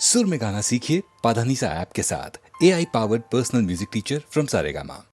सुर में गाना सीखिए पाधानीसा ऐप के साथ। AI powered personal music teacher from Saregama.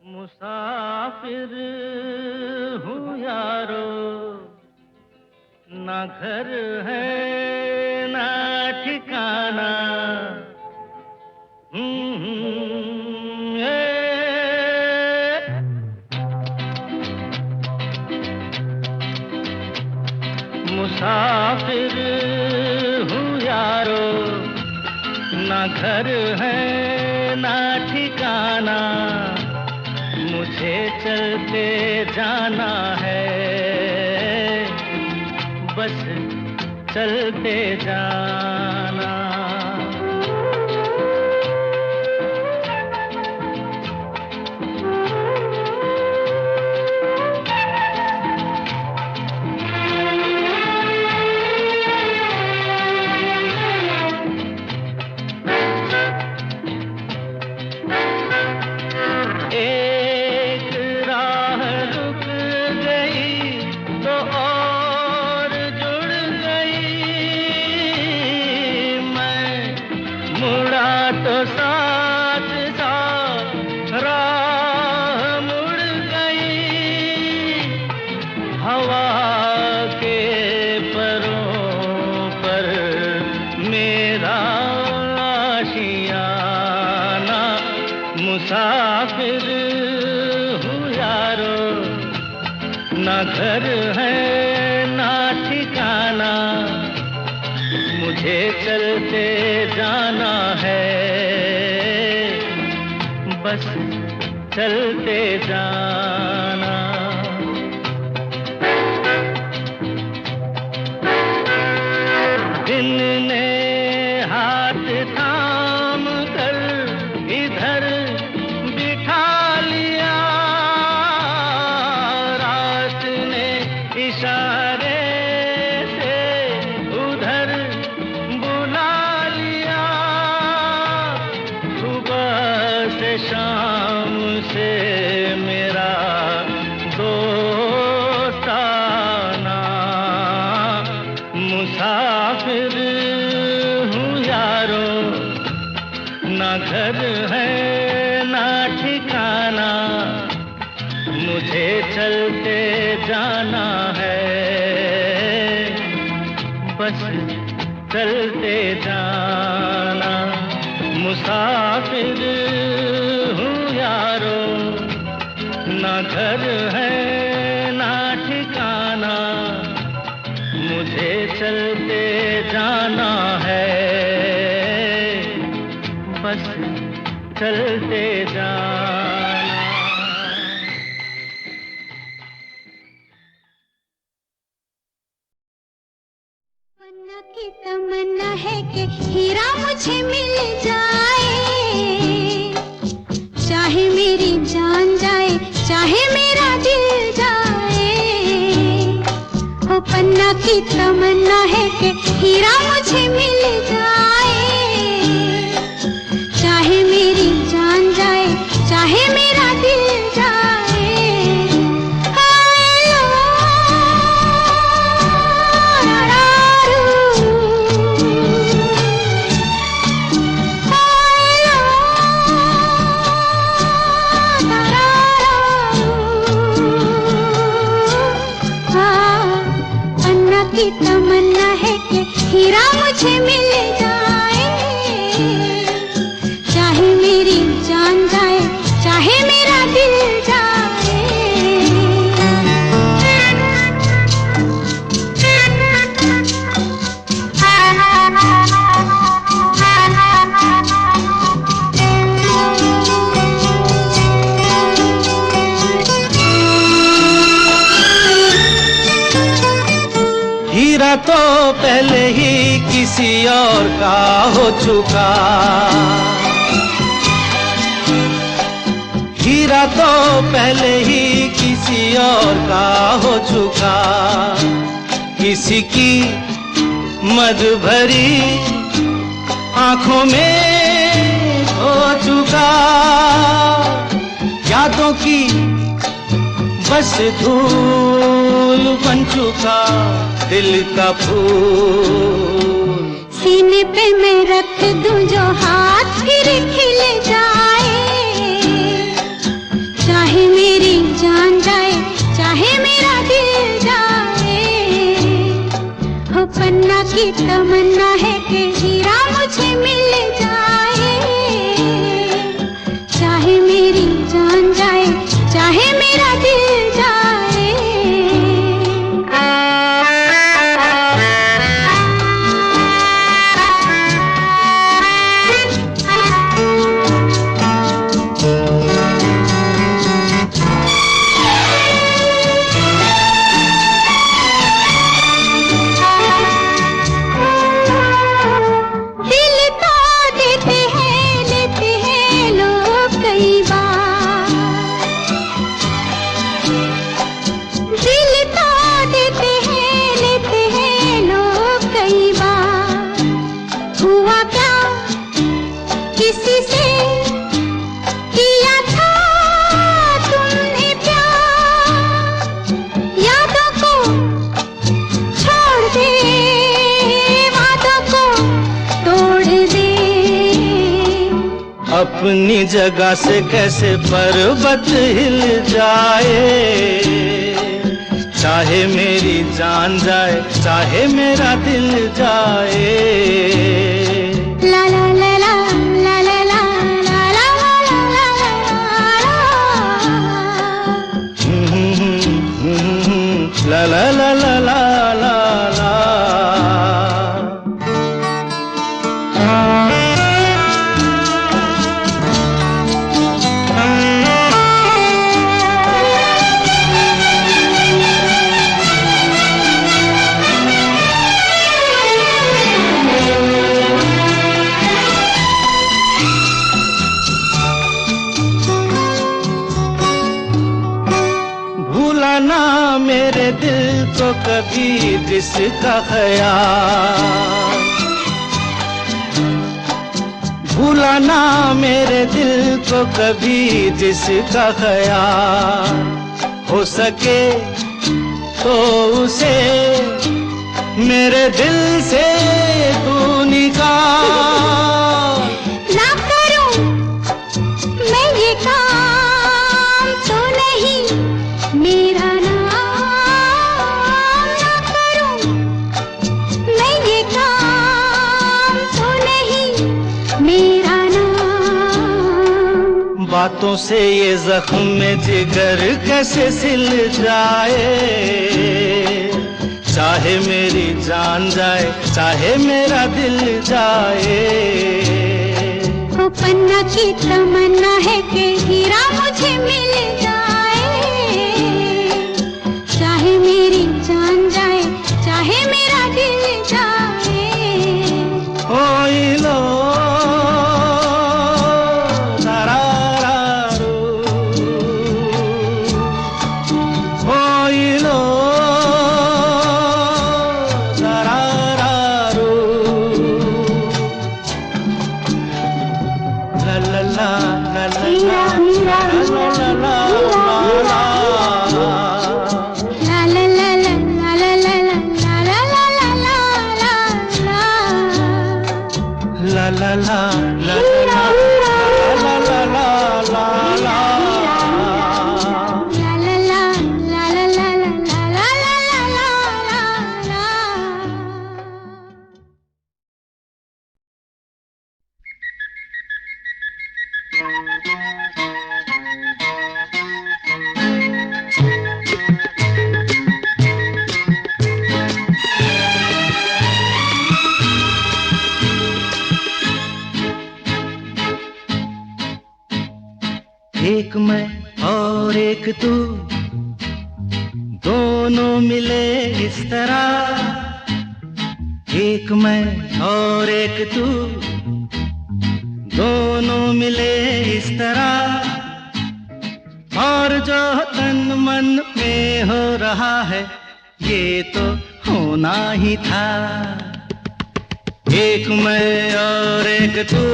मुसाफिर हूँ यारो, ना घर है ना ठिकाना। मुसाफिर हूँ यारो, ना घर है ना ठिकाना। मुझे चलते जाना है, बस चलते जाना। मुसाफिर हूँ यारो, ना घर है ना ठिकाना, मुझे चलते जाना है, बस चलते जाना। दिन ने हाथ थाम कर इधर बिठा लिया, रात ने इशारे से उधर बुला लिया, सुबह से शाम से मेरा दोस्ताना, मुसाफिर हूँ यारो, ना घर है ना ठिकाना, मुझे चलते जाना है, बस चलते जाना। मुसाफिर हूँ यारो, ना घर है ना ठिकाना, मुझे चलते जाना है, बस चलते जाना। तमन्ना की तमन्ना है कि हीरा मुझे मिल जाए, चाहे मेरी जान जाए चाहे मेरा दिल जाए। ओ पन्ना की तमन्ना है कि हीरा मुझे मिल जाए, चाहे मेरी जान जाए चाहे मेरा दिल जाए। की तमन्ना है कि हीरा मुझे मिल जाए, चाहे मेरी जान जाए चाहे मेरा दिल जाए। हीरा तो पहले ही किसी और का हो चुका, हीरा तो पहले ही किसी और का हो चुका, किसी की मद भरी आंखों में हो चुका, यादों की बस धूल बन चुका दिल का फूल। सीने पे मैं रख दूं जो हाथ फिर खिल जाए, चाहे मेरी जान जाए चाहे मेरा दिल जाए। हो पन्ना की तमन्ना है कि हीरा मुझे मिल जाए, चाहे मेरी जान जाए चाहे मेरा दिल जाए। दिल तो देते हैं लेते हैं लोग कई बार, दिल तो देते हैं लेते हैं लोग कई बार। हुआ क्या किसी से किया था तुमने प्यार, यादों को छोड़ दे वादों को तोड़ दे। अपनी जगह से कैसे पर्वत हिल जाए, चाहे मेरी जान जाए चाहे मेरा दिल जाए। ला ला ला ला ला ला ला ला ला ला ला ला। को कभी जिसका ख्याल, भूला ना मेरे दिल को कभी जिसका ख्याल, हो सके तो उसे मेरे दिल से तू निकाल। ना करूं मैं ये काम तो नहीं मेरा नाम, ना करूं मैं ये काम तो नहीं मेरा नाम। बातों से ये जख्म में जिगर कैसे सिल जाए, चाहे मेरी जान जाए चाहे मेरा दिल जाए। ओ पन्ना की तमन्ना है कि हीरा मुझे मिल जाए, चाहे मेरी जान जाए चाहे मेरा दिल जाए। ओ लो एक मैं और एक तू, दोनों मिले इस तरह। एक मैं और एक तू, दोनों मिले इस तरह। और जो तन मन में हो रहा है ये तो होना ही था। एक मैं और एक तू,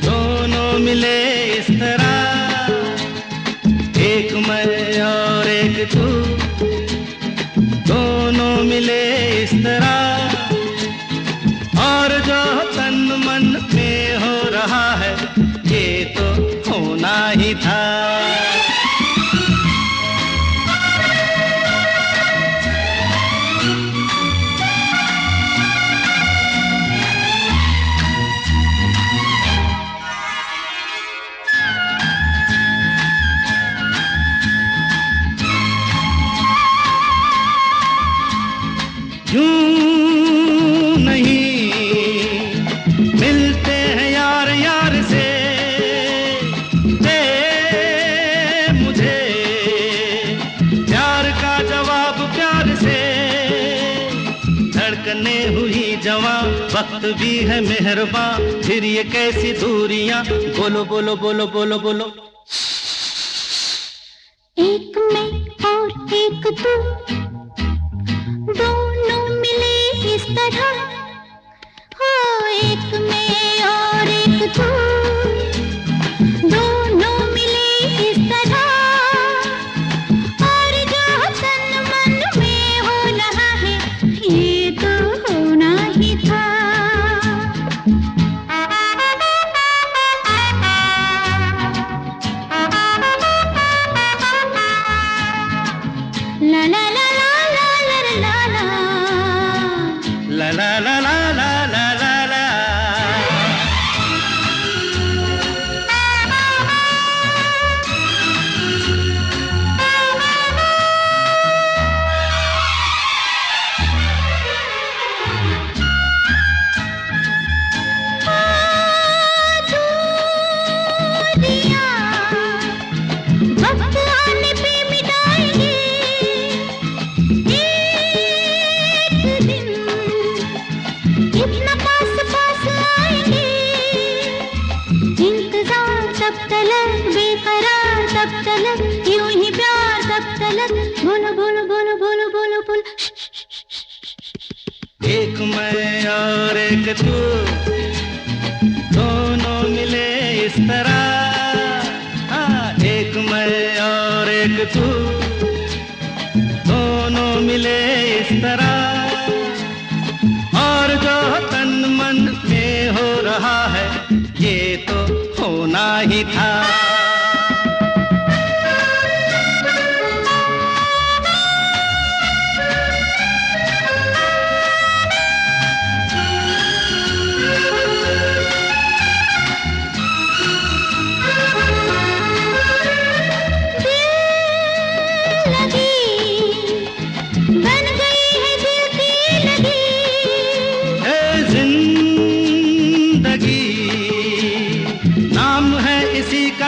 दोनों मिले इस तरह। एक मैं और एक तू, दोनों मिले इस तरह। और जो तन मन में हो रहा है ये तो होना ही था। यूं नहीं मिलते हैं यार यार से, दे मुझे प्यार का जवाब प्यार से। धड़कने हुई जवां, वक्त भी है मेहरबान, फिर ये कैसी दूरियां। बोलो बोलो बोलो बोलो बोलो। एक मैं और एक तू, दोनों मिले इस तरह। हो एक मैं और एक तू, दोनों मिले इस तरह। और जो तन मन में हो रहा है ये तो होना ही था। ला ला ला La la la la la la la la. वक्त आने पे मिटाएंगे एक दिन, इतना पास पास आएंगे। इंतजार तब तलक बेकरार तब तलक यूं ही प्यार तब तलक बोलो बोलो बोलो बोलो बोलो बोलो एक मैं और एक तू दोनों मिले इस तरह हाँ एक मैं और एक तू दोनों मिले इस तरह और जो तन मन में हो रहा है ये तो होना ही था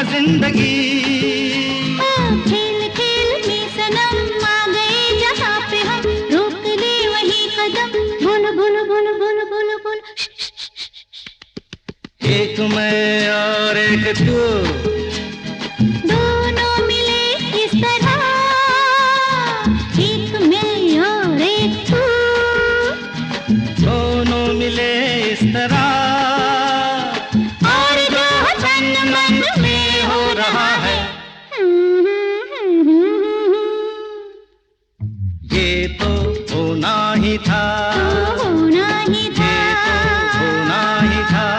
जिंदगी खेल खेल में सनम आ गए जहाँ पे हम रोक ले वही कदम बोलो बोलो बोलो बोलो बोलो बोलो एक मैं और एक तू दोनों मिले इस तरह एक मैं और एक तू दोनों मिले इस तरह था होना ही था होना ही था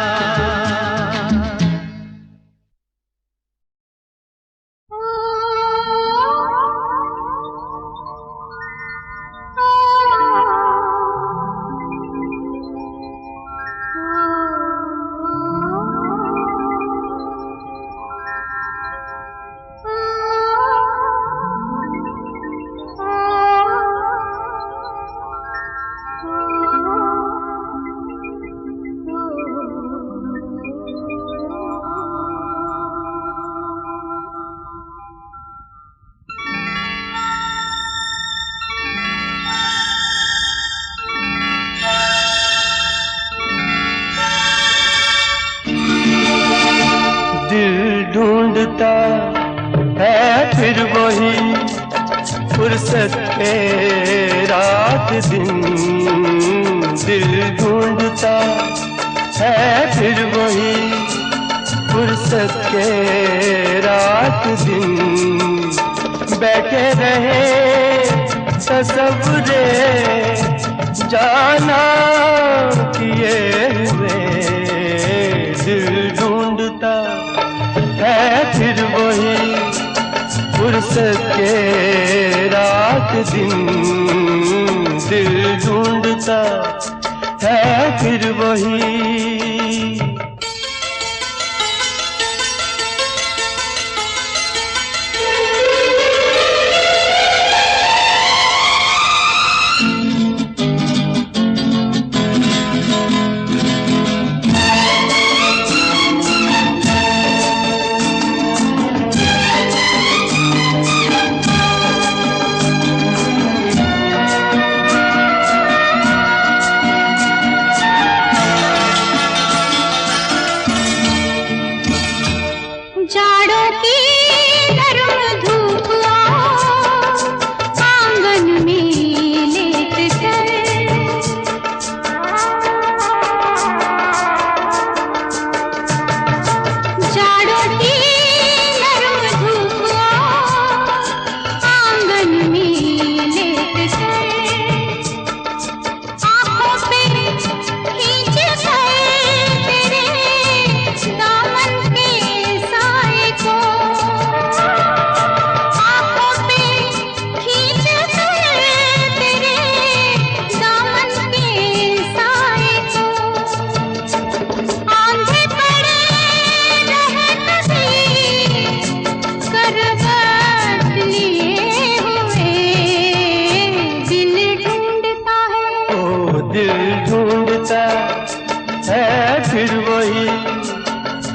ढूंढता है फिर वही फुर्सत के रात दिन दिल ढूंढता है फिर वही फुर्सत के रात दिन बैठे रहे तसव्वुरे जाना किए हुए दिल ढूंढता है फिर वही फुर्सत के रात दिन दिल ढूंढता है फिर वही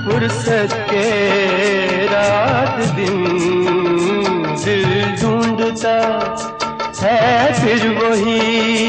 फुर्सत के रात दिन दिल ढूंढता है फिर वही।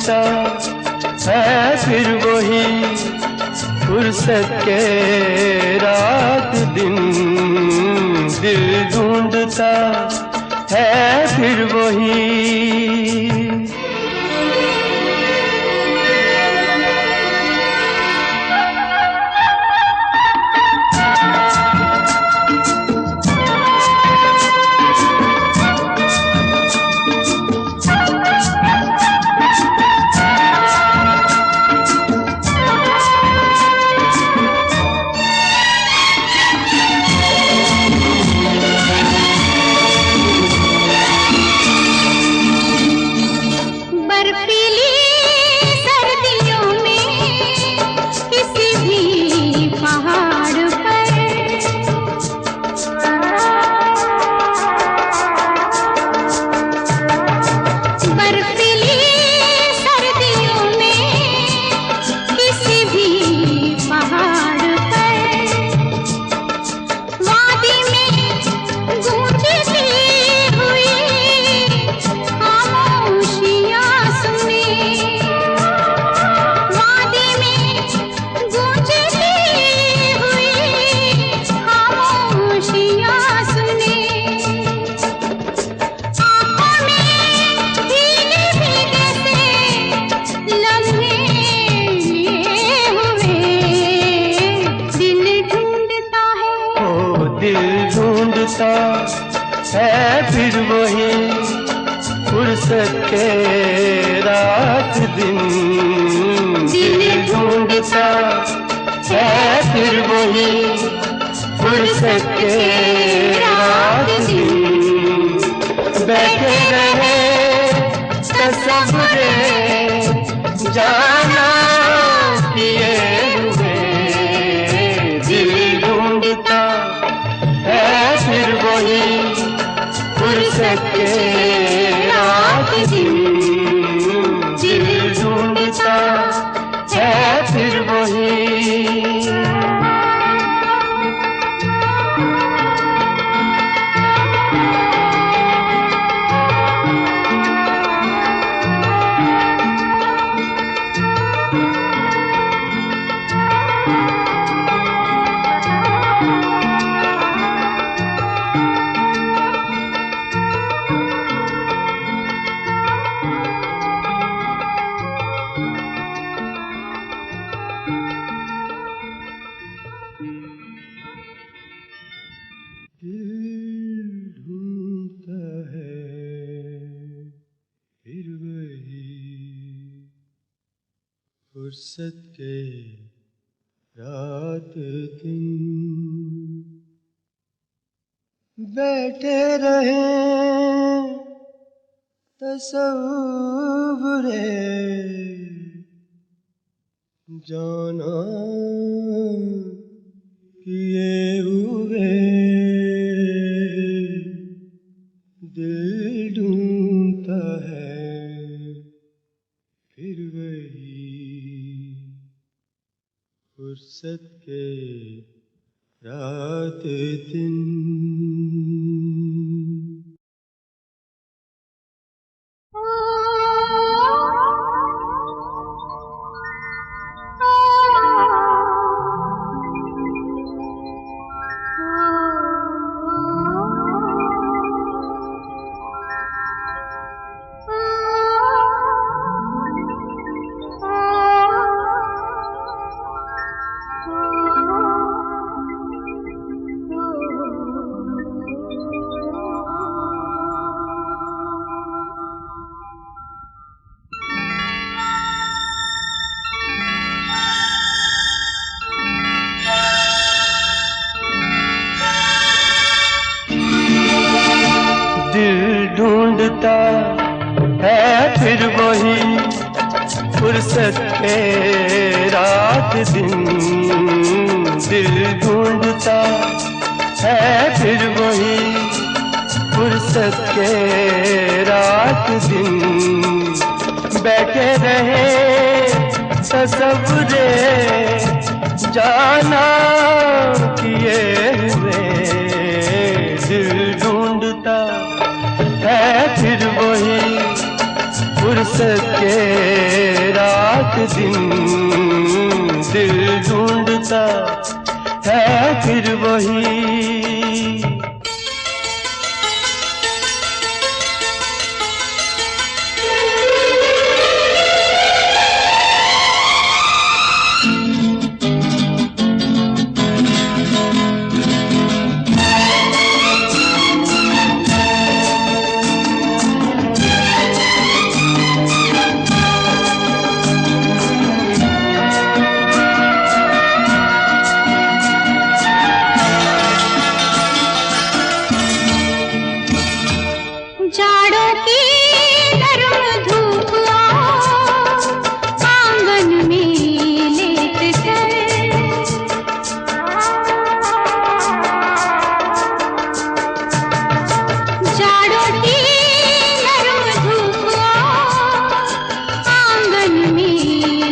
ढूंढता है फिर वही फुर्सत के रात दिन, दिल ढूंढता है फिर वही। है फिर वही फुर्सत के रात दिन, दिल ढूंढता है फिर वही फुर्सत के रात दिन। बैठे रहे तसव्वुरे जाना किए हुए, दिल ढूंढता है फिर वही फुर्सत के रात दिन, दिल ढूंढता है फिर वही। फुर्सत के रात दिन बैठे रहे तसव्वुरे जाना किए हुए, दिल ढूंढता है फिर वही फुर्सत के रात दिन। ढूंढता है फिर वही फुर्सत के रात दिन, दिल ढूंढता है फिर वही फुर्सत के रात दिन। बैठे रहे तसव्वुरे जाना किए हुए, दिल ढूंढता है फिर वही फुर्सत के रात दिन दिल ढूंढता है फिर वही। जाड़ों की नरम धूप आंगन में लेट कर, जाड़ों की नरम धूप आंगन में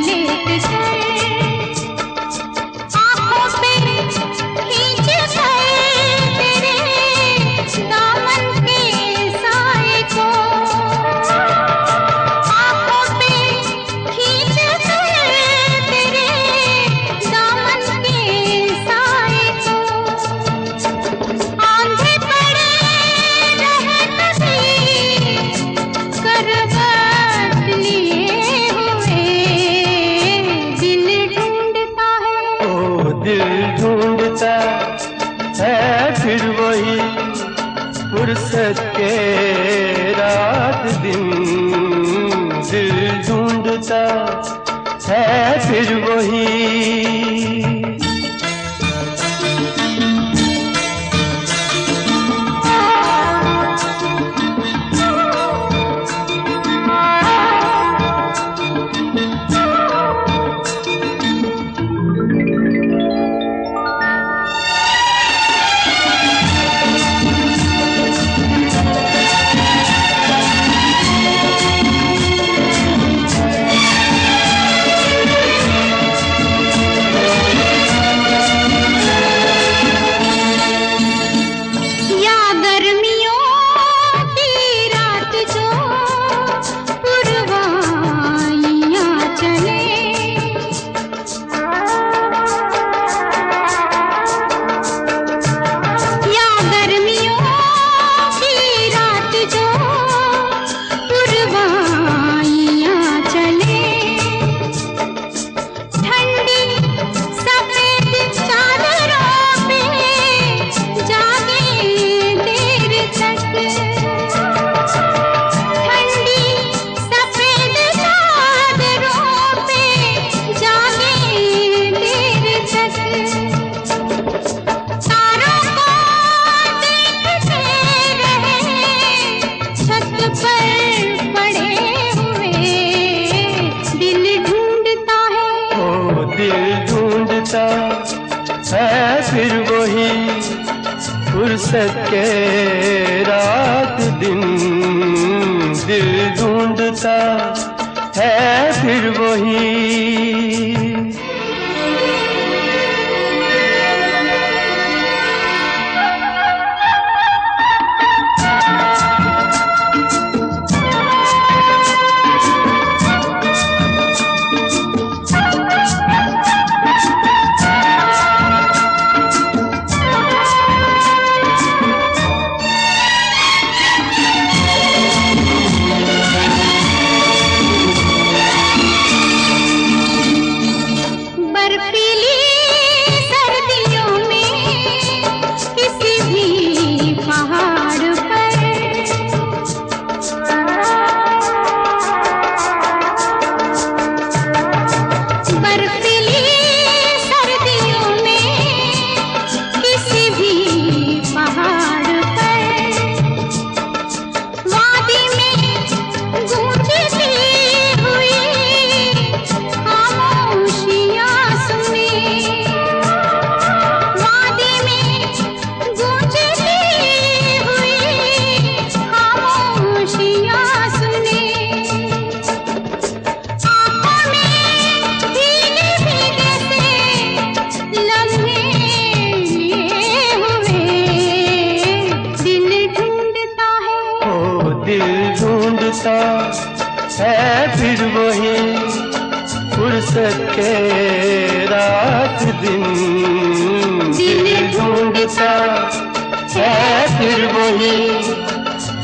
लेट कर, आंखों पे खींच कर तेरे दामन के साए को, आंखों पे खींच कर तेरे दामन के साए को, आंधे पड़े रहे कभी करवट लिए हुए, दिल ढूंढता है। ओ दिल ढूंढता है फिर वही फुर्सत के रात दिन दिल ढूंढता है फिर वही। या गर्मियों की रात जो पुरवाइयाँ चले, या गर्मियों की रात जो पुरवाइयाँ चले, ठंडी सफेद चादरों पे जागे देर तक, ठंडी सफेद चादरों पे जागे देर तक, तारों को देखते रहे छत पर पड़े हुए, दिल ढूंढता है। ओ दिल ढूंढता है फिर वही फुर्सत के रात दिन दिल ढूंढता है फिर वही। है फिर वही फुर्सत के रात दिन, दिल ढूंढता है फिर वही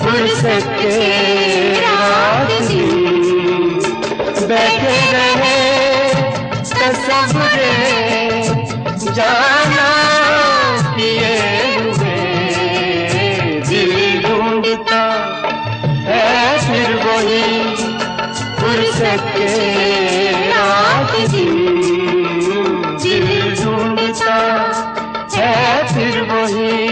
फुर्सत के रात दिन। बैठे रहे तसव्वुरे जाना किए हुए, दिल ढूंढता है फिर वही फुर्सत के रात दिन, दिल ढूंढता है फिर वही।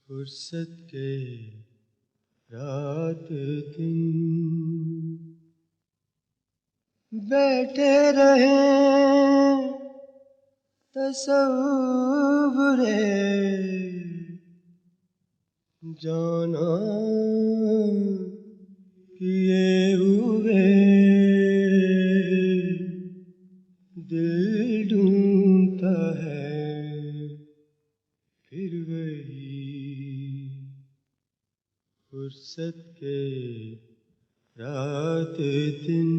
फुर्सत के रात दिन बैठे रहे तसव्वुरे जाना किए हुए, दिल ढूंढता है फिर वही फुर्सत के रात दिन।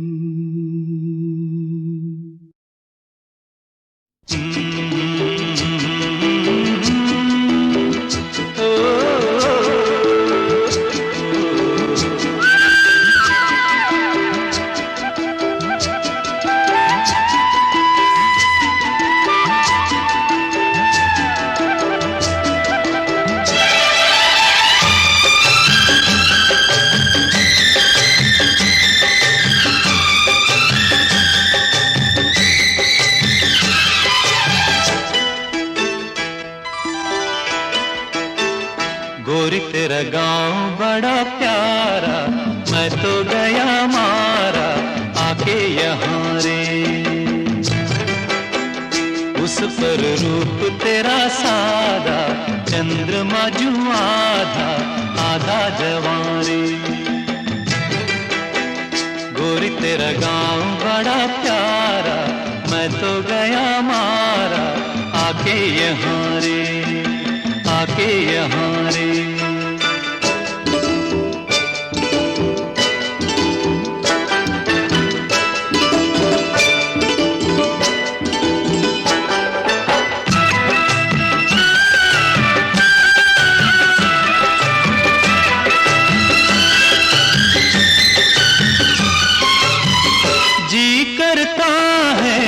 गोरी तेरा गांव बड़ा प्यारा, मैं तो गया मारा आके यहाँ रे। उस पर रूप तेरा सादा, चंद्रमा जू आधा आधा जवां रे। गोरी तेरा गांव बड़ा प्यारा, मैं तो गया मारा आके यहाँ रे, आके यहाँ रे। जी करता है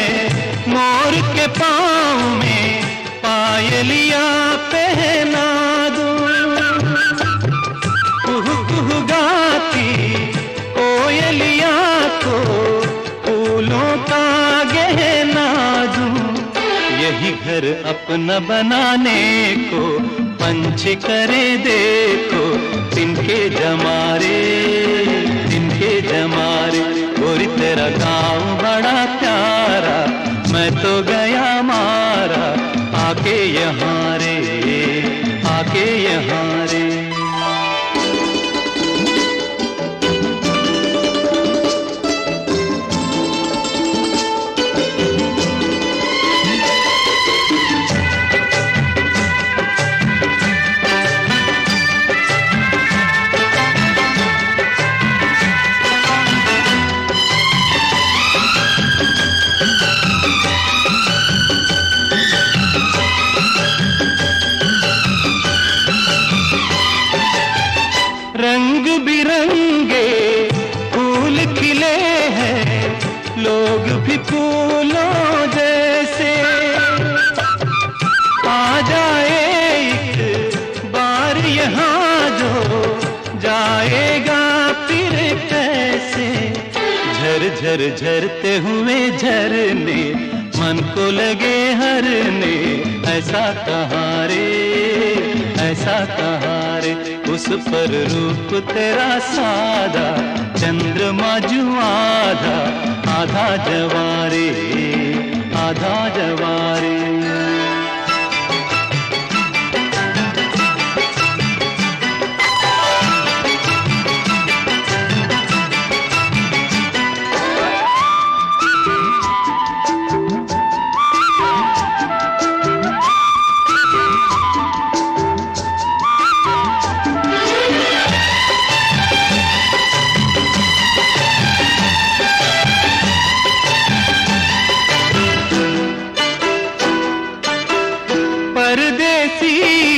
मोर के पाँव में पायलिया पहना दूं, कुहू कुहू गाती कोयलिया को फूलों का गहना दूं। यही घर अपना बनाने को पंछी करे देखो, तिनके जमारे तिनके जमारे। गोरी तेरा गाँव बड़ा प्यारा, मैं तो गया मारा आके यहाँ रे, आके यहाँ रे। झर झरते हुए झरने मन को लगे हरने, ऐसा कहाँ रे, ऐसा कहाँ रे। उस पर रूप तेरा सादा, चंद्रमा जो आधा, आधा जवारे, आधा जवारे।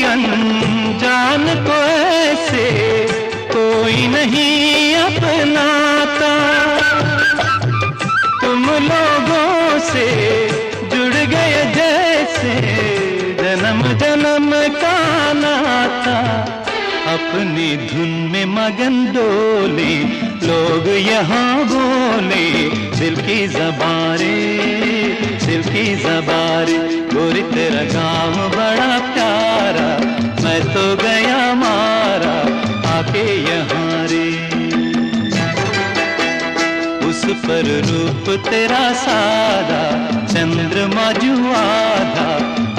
अनजान को ऐसे कोई नहीं अपनाता, तुम लोगों से जुड़ गए जैसे जन्म जन्म का नाता। अपनी धुन में मगन डोले लोग यहाँ बोले, दिल की ज़बारे, दिल की ज़बारे। गोरी तेरा काम बड़ा प्यारा, मैं तो गया मारा आके यहाँ रे। उस पर रूप तेरा सादा, चंद्रमा जो आधा,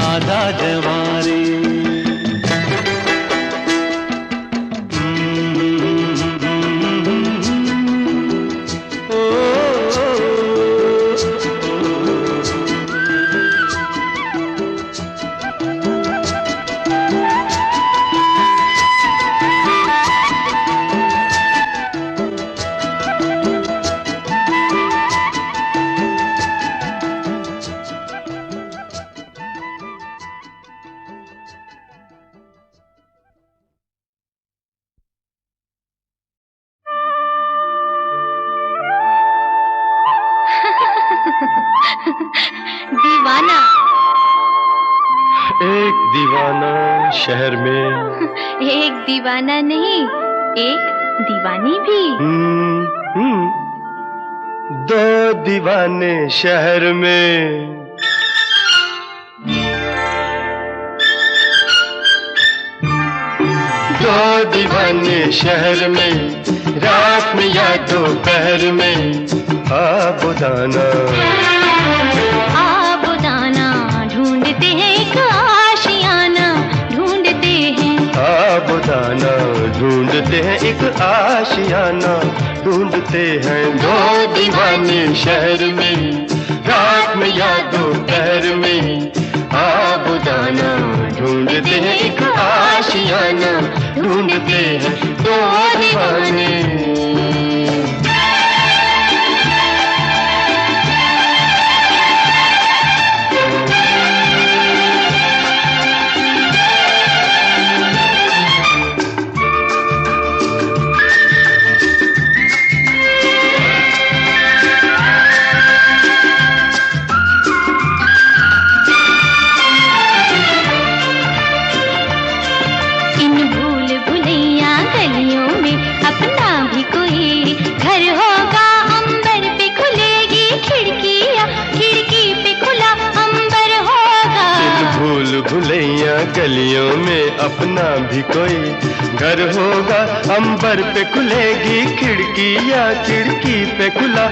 आधा जवारे। दीवाना। एक दीवाना शहर में, एक दीवाना नहीं, एक दीवानी भी। दो दीवाने शहर में। दो दीवाने शहर में, रात में या दोपहर में। आबुदाना आबुदाना ढूंढते हैं एक आशियाना, ढूंढते हैं। आबुदाना ढूंढते हैं एक आशियाना, ढूंढते हैं। दो दीवाने शहर में, रात में या दोपहर में। आबुदाना ढूंढते हैं एक आशियाना, ढूंढते हैं दो दीवाने। गलियों में अपना भी कोई घर होगा, अंबर पे खुलेगी खिड़कियाँ, खिड़की पे खुला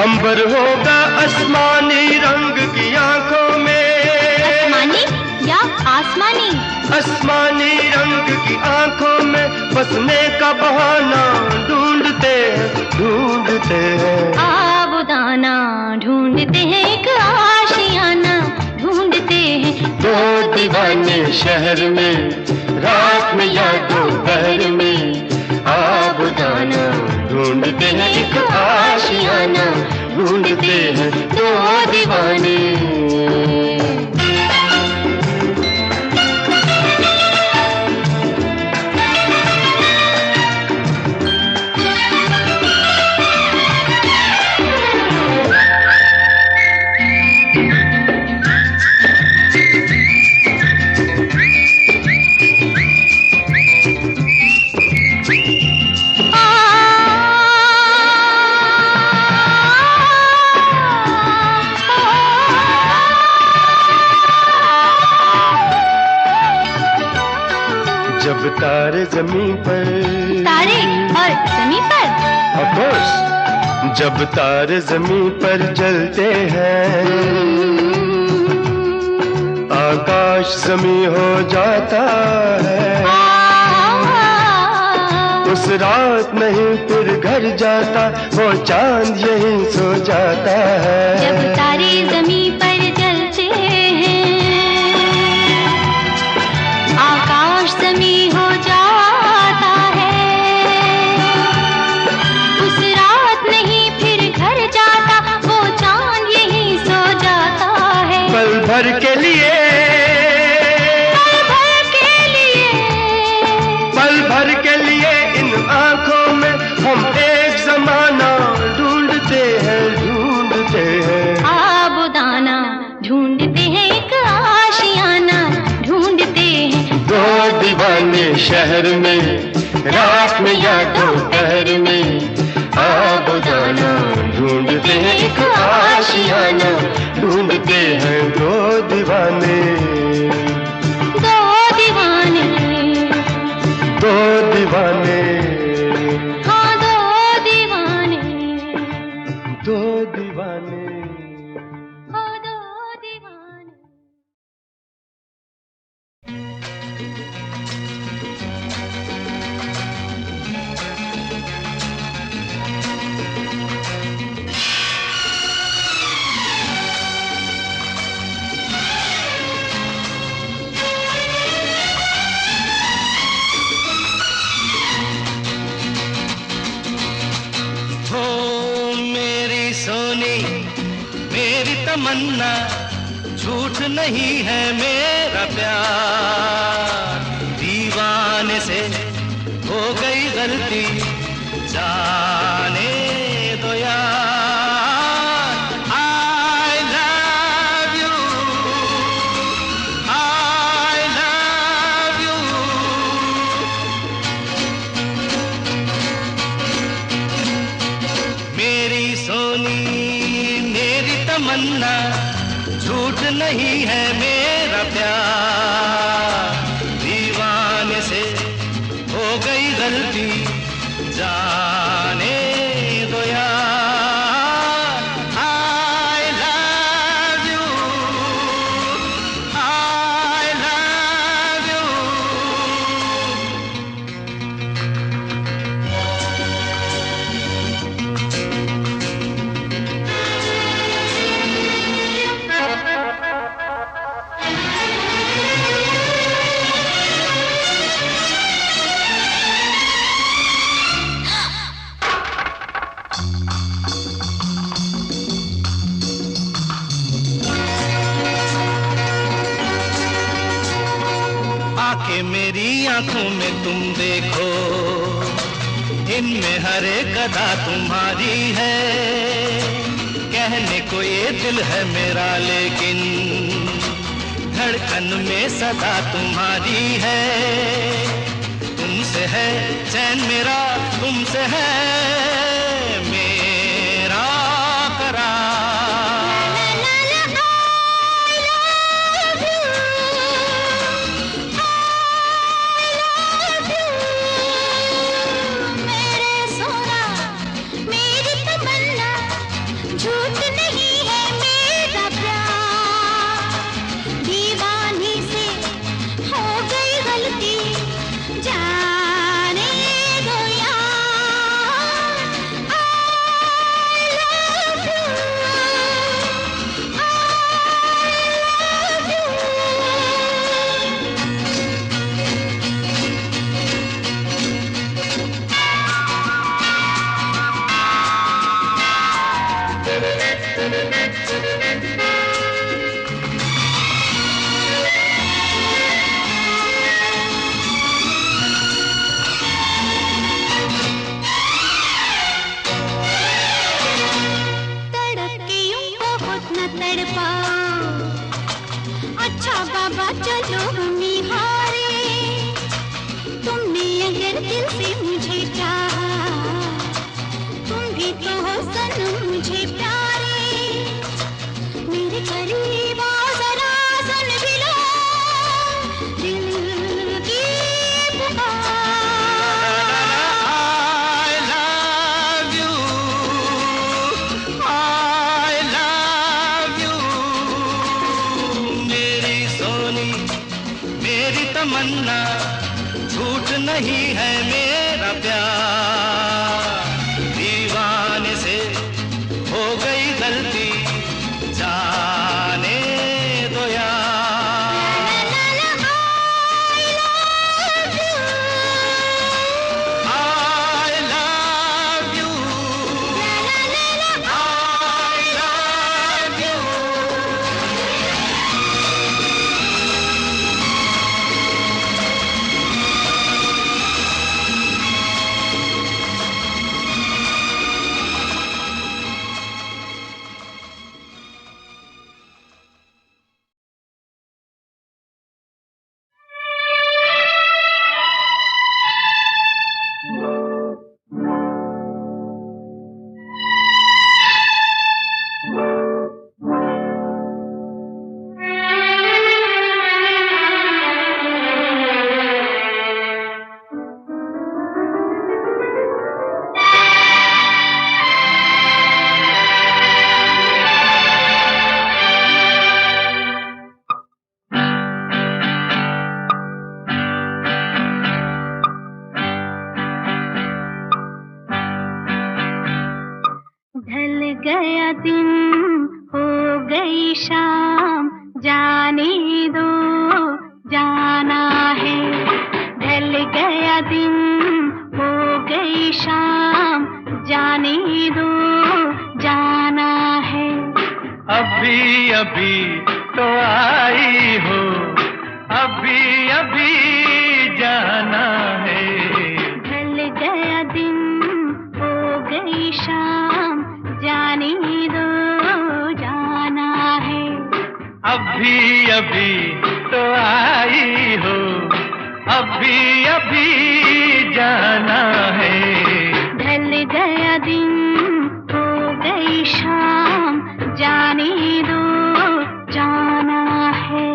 अंबर होगा। आसमानी रंग की आंखों में, आसमानी या आसमानी, आसमानी रंग की आंखों में बसने का बहाना ढूंढते हैं, ढूंढते हैं। आबुदाना ढूंढते हैं एक आशियाना, ढूंढते हैं। दो दीवाने शहर में, रात में या दोपहर में। आबुदाना ढूंढते हैं एक आशियाना, ढूंढते हैं दो दीवाने। जमीन पर। तारे और जमीन पर? ऑफ कोर्स, जब तारे जमीन पर जलते हैं, आकाश जमीन हो जाता है। उस रात नहीं फिर घर जाता, वो चांद यहीं सो जाता है। जब तारे जमीन पर जलते हैं, आकाश जमीन हो जाता है। उस रात नहीं फिर घर जाता, वो चांद यहीं सो जाता है। पल भर के लिए, पल भर के लिए इन आंखों में हम एक जमाना ढूंढते हैं, ढूंढते हैं। आबुदाना ढूंढते हैं, एक आशियाना ढूंढते हैं। दो दीवाने शहर में, रात में या दोपहर में, आबुदाना ढूंढते हैं, एक आशियाना ढूंढते हैं। दो दीवाने, दो दीवाने, दो दीवाने, हाँ दो दीवाने, दो दीवाने। हाँ दो दीवाने। हो मेरी सोनी, मेरी तमन्ना, झूठ नहीं है मेरा प्यार। दीवाने से हो गई गलती, जाने दो यार। I love you, I love you। मेरी सोनी, मेरी तमन्ना, झूठ नहीं है मेरा प्यार। दीवाने से हो गई गलती, जाने दो यार। I love you, I love you। आके मेरी आंखों में तुम देखो, इनमें हर एक अदा तुम्हारी है। कहने को ये दिल है मेरा, लेकिन धड़कन में सदा तुम्हारी है। तुमसे है चैन मेरा, तुमसे है मेरा करार। मेरे सोना, मेरी तमन्ना, झूठ नहीं है मेरा प्यार। दीवानी से हो गई गलती, जाने दो यार। I love you, I love you। तड़प के यूं बहुत न तड़पाओ, अच्छा बाबा चलो हम हारे। तुमने अगर दिल से मुझे चाहा, तुम भी तो हो सनम मुझे प्यारे। मेरे करीब आओ जरा, सुन भी लो दिल की पुकार। गया दिन हो गई शाम, जाने दो जाना है। ढल गया दिन हो गई शाम, जाने दो जाना है। अभी अभी तो आई हो, अभी अभी जाना है। ढल गया दिन हो गई शाम, जाने दो जाना है। अभी अभी तो आई हो, अभी अभी जाना है। ढल गया दिन हो गई शाम, जाने दो जाना है।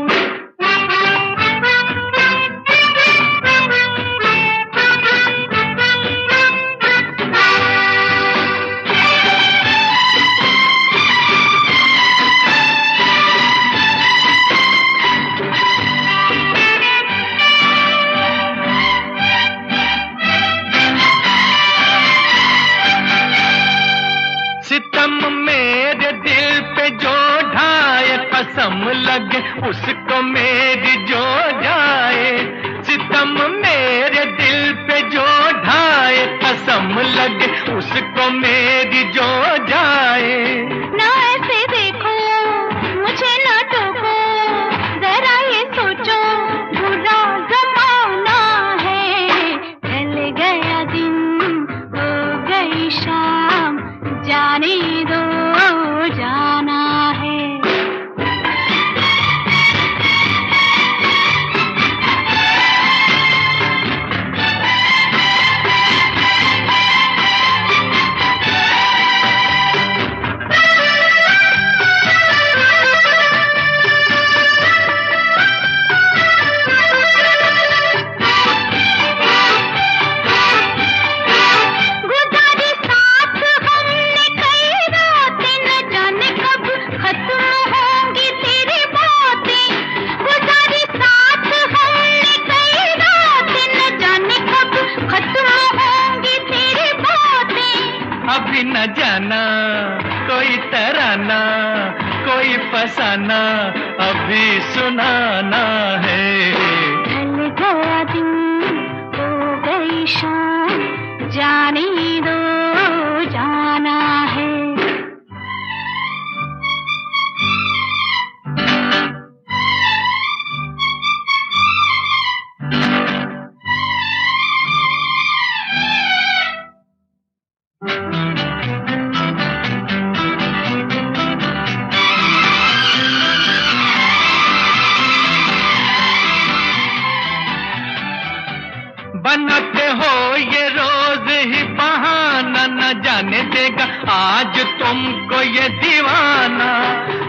सितम मेरे दिल पे जो ढाए, कसम लगे उसको मेरी जो जाए। सितम मेरे दिल पे जो ढाए, कसम लगे उसको मेरी जो जाए। ना ऐसे देखो मुझे, ना टोको, जरा ये सोचो बुरा जमाना है। ढल गया दिन हो गई शाम, जाने दो जाना है। गुजारी साथ हमने कई रातें, न जाने कब खत्म होंगी तेरी बातें। गुजारी साथ हमने कई रातें, न जाने कब खत्म होंगी तेरी बातें। अभी न जाना कोई तराना, कोई फसाना अभी सुनाना है। ढल गया दिन हो गई शाम, जाने दो जाना है। बनाते हो ये रोज ही बहाना, न जाने देगा आज तुमको ये दीवाना।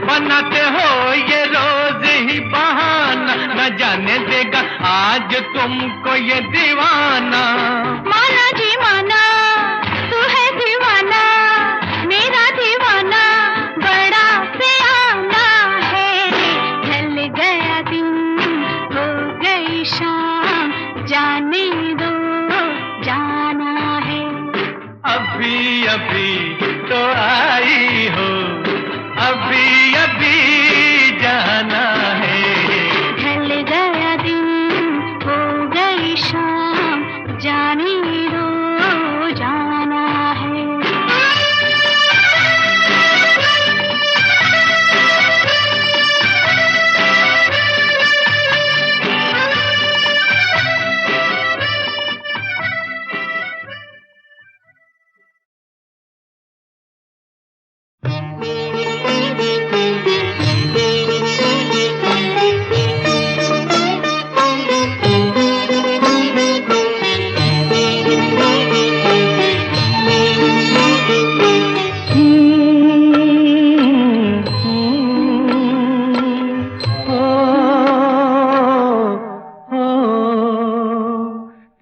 बनाते हो ये रोज ही बहाना, न जाने देगा आज तुमको ये दीवाना। माना जी माना, तू है दीवाना, मेरा दीवाना बड़ा सियाना है। ढल गया दिन हो गई शाम, जाने दो जाना है। अभी अभी तो आई हो, अभी अभी जाना है। ढल गया दिन हो गई शाम, जाने दो जाना है।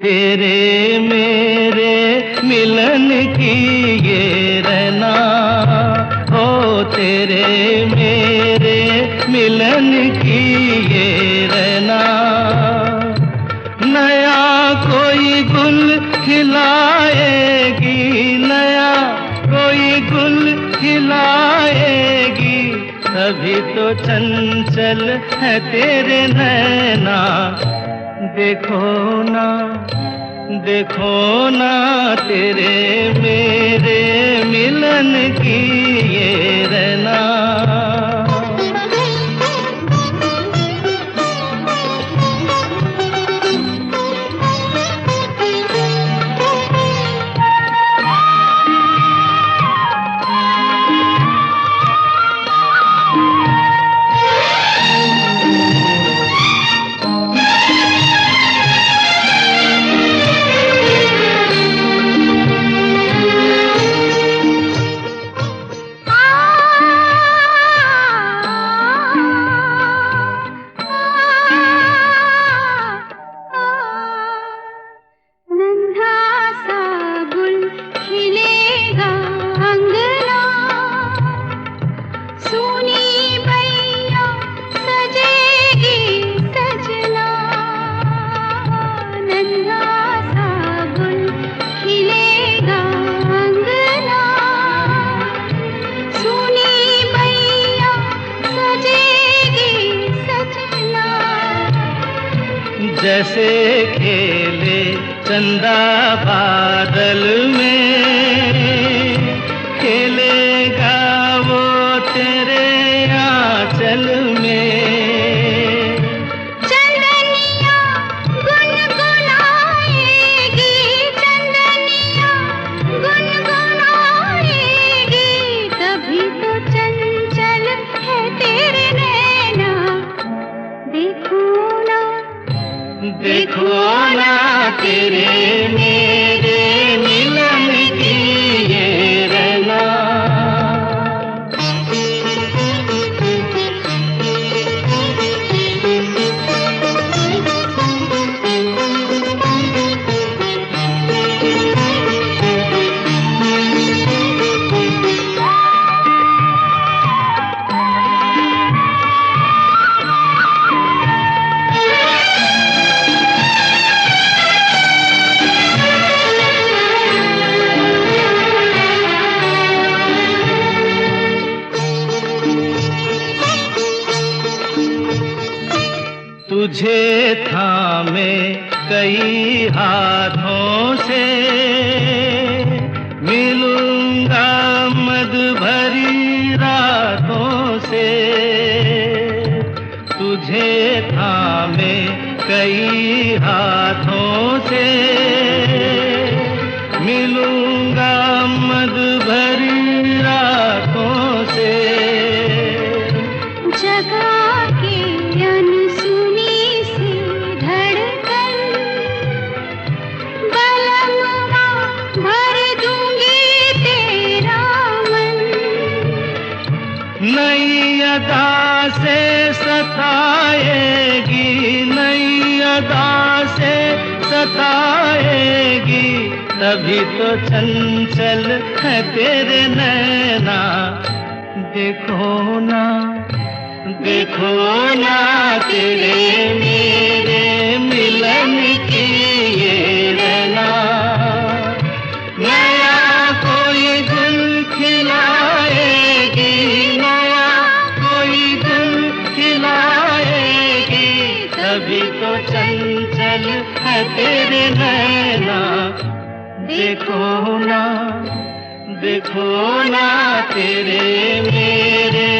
तेरे मेरे मिलन की ये रहना, ओ तेरे मेरे मिलन की ये रहना। नया कोई गुल खिलाएगी, नया कोई गुल खिलाएगी, तभी तो चंचल है तेरे नैना। देखो ना, देखो ना तेरे मेरे मिलन की ये रहना। जैसे खेले चंदा बादल में, खेलेगा वो तेरे आंचल में। चंदनिया गुनगुनाएगी, चंदनिया गुनगुनाएगी, तभी तो चंचल है तेरे नैना। देखो ना, देखो ना तेरे मेरे मिलन की ये रहना। तुझे थामे कई हाथों से, मिलूंगा मद भरी रातों से। तुझे थामे कई हाथों से, मिलूंगा मद भरी रातों से। जगा के अनसुनी सी धड़कन, बलमवा भर दूंगी तेरा मन। नई अदा से सताएगी, नई अदा से सताएगी, तभी तो चंचल है तेरे नैना। देखो ना, देखो ना तेरे मेरे मिलन की ये रहना। नया कोई गुल खिलाएगी, नया कोई गुल खिलाएगी, तभी तो चंचल है तेरे नैना। देखो ना, देखो ना तेरे मेरे